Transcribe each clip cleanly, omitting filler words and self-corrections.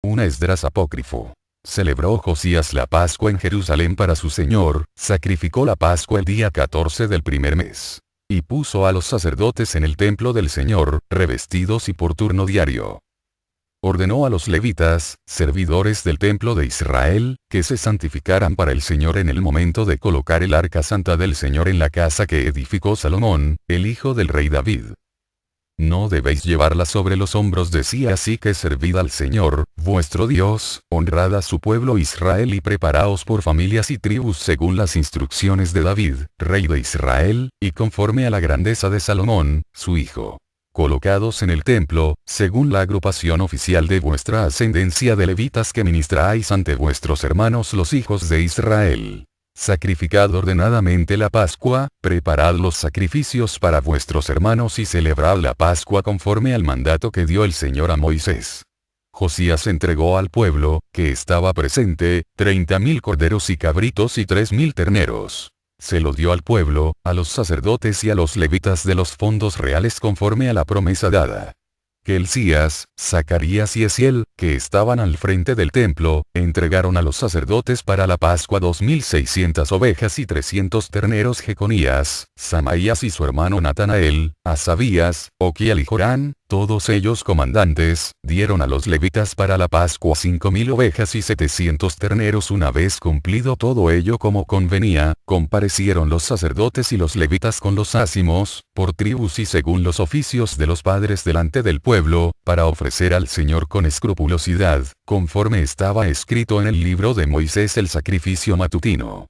Una Esdras apócrifo. Celebró Josías la Pascua en Jerusalén para su Señor, sacrificó la Pascua el día 14 del primer mes. Y puso a los sacerdotes en el templo del Señor, revestidos y por turno diario. Ordenó a los levitas, servidores del templo de Israel, que se santificaran para el Señor en el momento de colocar el arca santa del Señor en la casa que edificó Salomón, el hijo del rey David. No debéis llevarla sobre los hombros, decía, así que servid al Señor, vuestro Dios, honrad a su pueblo Israel y preparaos por familias y tribus según las instrucciones de David, rey de Israel, y conforme a la grandeza de Salomón, su hijo. Colocados en el templo, según la agrupación oficial de vuestra ascendencia de levitas que ministráis ante vuestros hermanos los hijos de Israel. Sacrificad ordenadamente la Pascua, preparad los sacrificios para vuestros hermanos y celebrad la Pascua conforme al mandato que dio el Señor a Moisés. Josías entregó al pueblo, que estaba presente, 30,000 corderos y cabritos y 3,000 terneros. Se lo dio al pueblo, a los sacerdotes y a los levitas de los fondos reales conforme a la promesa dada. Que Hilcías, Zacarías y Eziel, que estaban al frente del templo, entregaron a los sacerdotes para la Pascua 2,600 ovejas y 300 terneros. Jeconías, Samaías y su hermano Natanael, Asabías, Oquiel y Jorán, todos ellos comandantes, dieron a los levitas para la Pascua 5,000 ovejas y 700 terneros. Una vez cumplido todo ello como convenía, comparecieron los sacerdotes y los levitas con los ázimos, por tribus y según los oficios de los padres delante del pueblo, para ofrecer al Señor con escrupulosidad, conforme estaba escrito en el libro de Moisés, el sacrificio matutino.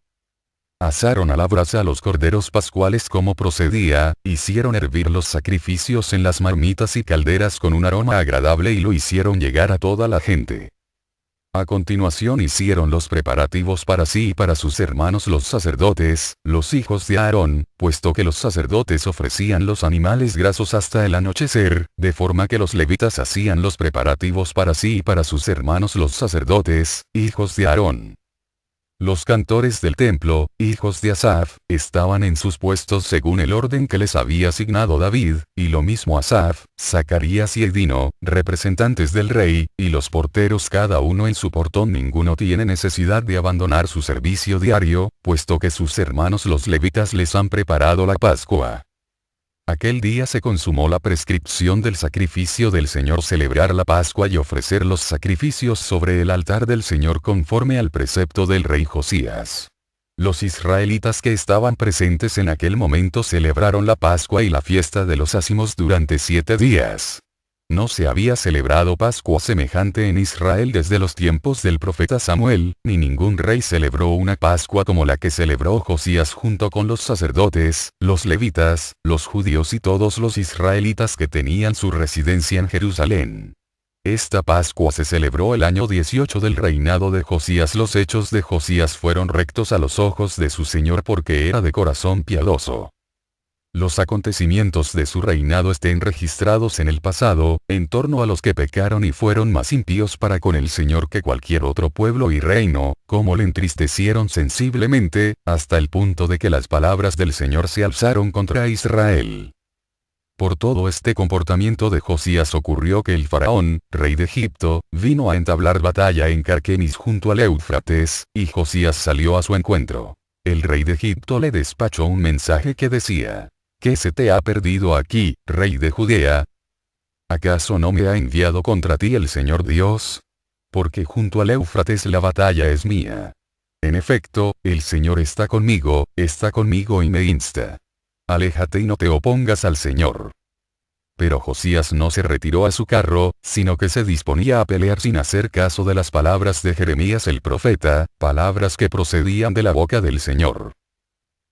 Asaron a la brasa los corderos pascuales como procedía, hicieron hervir los sacrificios en las marmitas y calderas con un aroma agradable y lo hicieron llegar a toda la gente. A continuación hicieron los preparativos para sí y para sus hermanos los sacerdotes, los hijos de Aarón, puesto que los sacerdotes ofrecían los animales grasos hasta el anochecer, de forma que los levitas hacían los preparativos para sí y para sus hermanos los sacerdotes, hijos de Aarón. Los cantores del templo, hijos de Asaf, estaban en sus puestos según el orden que les había asignado David, y lo mismo Asaf, Zacarías y Edino, representantes del rey, y los porteros cada uno en su portón. Ninguno tiene necesidad de abandonar su servicio diario, puesto que sus hermanos los levitas les han preparado la Pascua. Aquel día se consumó la prescripción del sacrificio del Señor, celebrar la Pascua y ofrecer los sacrificios sobre el altar del Señor conforme al precepto del rey Josías. Los israelitas que estaban presentes en aquel momento celebraron la Pascua y la fiesta de los ázimos durante 7 días. No se había celebrado Pascua semejante en Israel desde los tiempos del profeta Samuel, ni ningún rey celebró una Pascua como la que celebró Josías junto con los sacerdotes, los levitas, los judíos y todos los israelitas que tenían su residencia en Jerusalén. Esta Pascua se celebró el año 18 del reinado de Josías. Los hechos de Josías fueron rectos a los ojos de su Señor porque era de corazón piadoso. Los acontecimientos de su reinado estén registrados en el pasado, en torno a los que pecaron y fueron más impíos para con el Señor que cualquier otro pueblo y reino, como le entristecieron sensiblemente, hasta el punto de que las palabras del Señor se alzaron contra Israel. Por todo este comportamiento de Josías ocurrió que el faraón, rey de Egipto, vino a entablar batalla en Carquemis junto al Éufrates, y Josías salió a su encuentro. El rey de Egipto le despachó un mensaje que decía: ¿Qué se te ha perdido aquí, rey de Judea? ¿Acaso no me ha enviado contra ti el Señor Dios? Porque junto al Éufrates la batalla es mía. En efecto, el Señor está conmigo y me insta. Aléjate y no te opongas al Señor. Pero Josías no se retiró a su carro, sino que se disponía a pelear sin hacer caso de las palabras de Jeremías el profeta, palabras que procedían de la boca del Señor.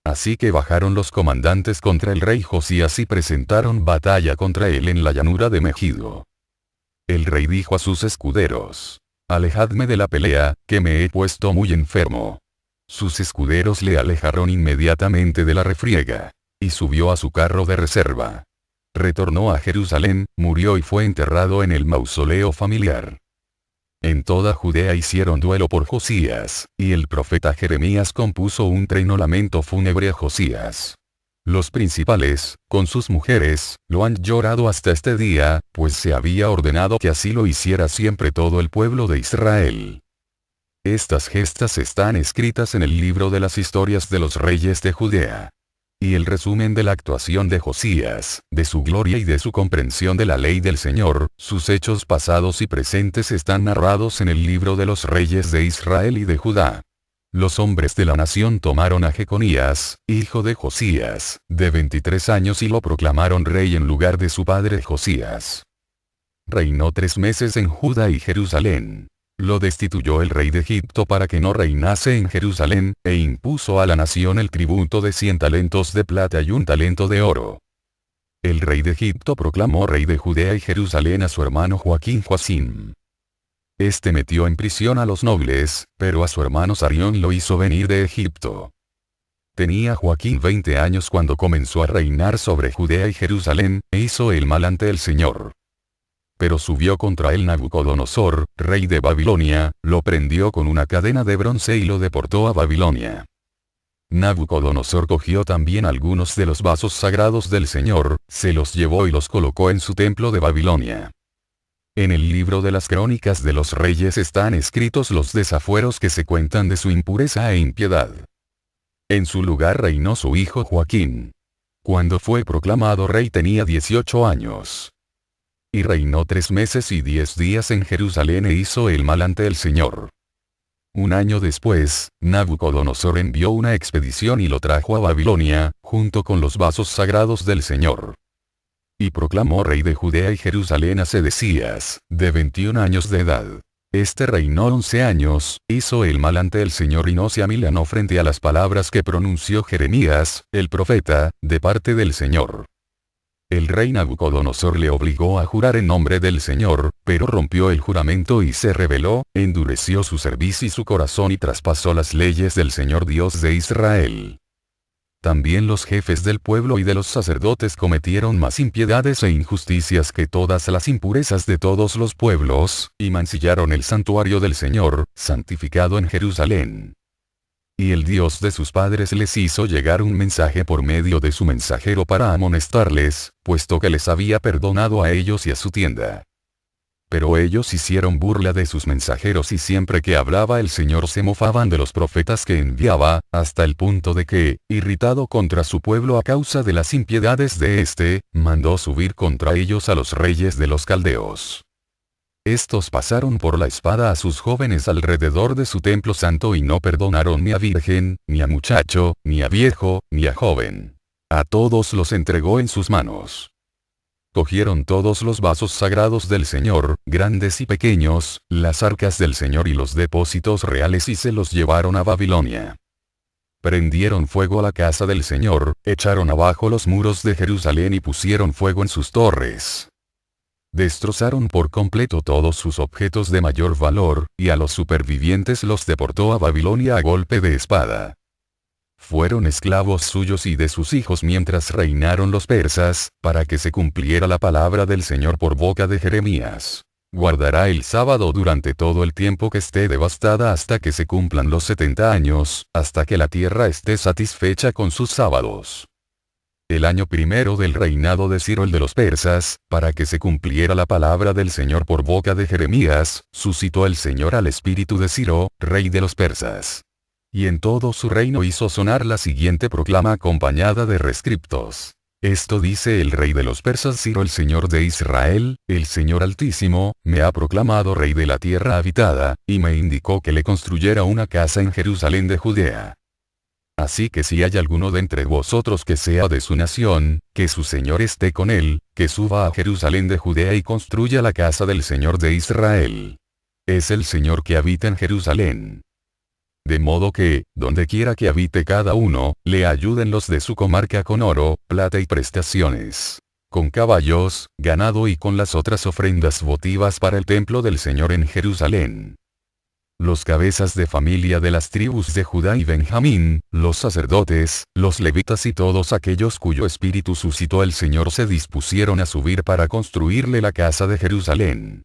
Así que bajaron los comandantes contra el rey Josías y presentaron batalla contra él en la llanura de Megido. El rey dijo a sus escuderos: Alejadme de la pelea, que me he puesto muy enfermo. Sus escuderos le alejaron inmediatamente de la refriega. Y subió a su carro de reserva. Retornó a Jerusalén, murió y fue enterrado en el mausoleo familiar. En toda Judea hicieron duelo por Josías, y el profeta Jeremías compuso un trino lamento fúnebre a Josías. Los principales, con sus mujeres, lo han llorado hasta este día, pues se había ordenado que así lo hiciera siempre todo el pueblo de Israel. Estas gestas están escritas en el libro de las historias de los reyes de Judea. Y el resumen de la actuación de Josías, de su gloria y de su comprensión de la ley del Señor, sus hechos pasados y presentes están narrados en el libro de los reyes de Israel y de Judá. Los hombres de la nación tomaron a Jeconías, hijo de Josías, de 23 años y lo proclamaron rey en lugar de su padre Josías. Reinó 3 meses en Judá y Jerusalén. Lo destituyó el rey de Egipto para que no reinase en Jerusalén, e impuso a la nación el tributo de 100 talentos de plata y 1 talento de oro. El rey de Egipto proclamó rey de Judea y Jerusalén a su hermano Joacim. Este metió en prisión a los nobles, pero a su hermano Sarión lo hizo venir de Egipto. Tenía Joacim 20 años cuando comenzó a reinar sobre Judea y Jerusalén, e hizo el mal ante el Señor. Pero subió contra él Nabucodonosor, rey de Babilonia, lo prendió con una cadena de bronce y lo deportó a Babilonia. Nabucodonosor cogió también algunos de los vasos sagrados del Señor, se los llevó y los colocó en su templo de Babilonia. En el libro de las crónicas de los reyes están escritos los desafueros que se cuentan de su impureza e impiedad. En su lugar reinó su hijo Joaquín. Cuando fue proclamado rey tenía 18 años. Y reinó 3 meses y 10 días en Jerusalén e hizo el mal ante el Señor. Un año después, Nabucodonosor envió una expedición y lo trajo a Babilonia, junto con los vasos sagrados del Señor. Y proclamó rey de Judea y Jerusalén a Sedecías, de 21 años de edad. Este reinó 11 años, hizo el mal ante el Señor y no se amilanó frente a las palabras que pronunció Jeremías, el profeta, de parte del Señor. El rey Nabucodonosor le obligó a jurar en nombre del Señor, pero rompió el juramento y se rebeló, endureció su cerviz y su corazón y traspasó las leyes del Señor Dios de Israel. También los jefes del pueblo y de los sacerdotes cometieron más impiedades e injusticias que todas las impurezas de todos los pueblos, y mancillaron el santuario del Señor, santificado en Jerusalén. Y el Dios de sus padres les hizo llegar un mensaje por medio de su mensajero para amonestarles, puesto que les había perdonado a ellos y a su tienda. Pero ellos hicieron burla de sus mensajeros y siempre que hablaba el Señor se mofaban de los profetas que enviaba, hasta el punto de que, irritado contra su pueblo a causa de las impiedades de éste, mandó subir contra ellos a los reyes de los caldeos. Estos pasaron por la espada a sus jóvenes alrededor de su templo santo y no perdonaron ni a virgen, ni a muchacho, ni a viejo, ni a joven. A todos los entregó en sus manos. Cogieron todos los vasos sagrados del Señor, grandes y pequeños, las arcas del Señor y los depósitos reales y se los llevaron a Babilonia. Prendieron fuego a la casa del Señor, echaron abajo los muros de Jerusalén y pusieron fuego en sus torres. Destrozaron por completo todos sus objetos de mayor valor, y a los supervivientes los deportó a Babilonia a golpe de espada. Fueron esclavos suyos y de sus hijos mientras reinaron los persas, para que se cumpliera la palabra del Señor por boca de Jeremías. Guardará el sábado durante todo el tiempo que esté devastada hasta que se cumplan los 70 años, hasta que la tierra esté satisfecha con sus sábados. El año primero del reinado de Ciro el de los persas, para que se cumpliera la palabra del Señor por boca de Jeremías, suscitó el Señor al espíritu de Ciro, rey de los persas. Y en todo su reino hizo sonar la siguiente proclama acompañada de rescriptos. Esto dice el rey de los persas Ciro el Señor de Israel, el Señor Altísimo, me ha proclamado rey de la tierra habitada, y me indicó que le construyera una casa en Jerusalén de Judea. Así que si hay alguno de entre vosotros que sea de su nación, que su Señor esté con él, que suba a Jerusalén de Judea y construya la casa del Señor de Israel. Es el Señor que habita en Jerusalén. De modo que, donde quiera que habite cada uno, le ayuden los de su comarca con oro, plata y prestaciones, con caballos, ganado y con las otras ofrendas votivas para el templo del Señor en Jerusalén. Los cabezas de familia de las tribus de Judá y Benjamín, los sacerdotes, los levitas y todos aquellos cuyo espíritu suscitó el Señor se dispusieron a subir para construirle la casa de Jerusalén.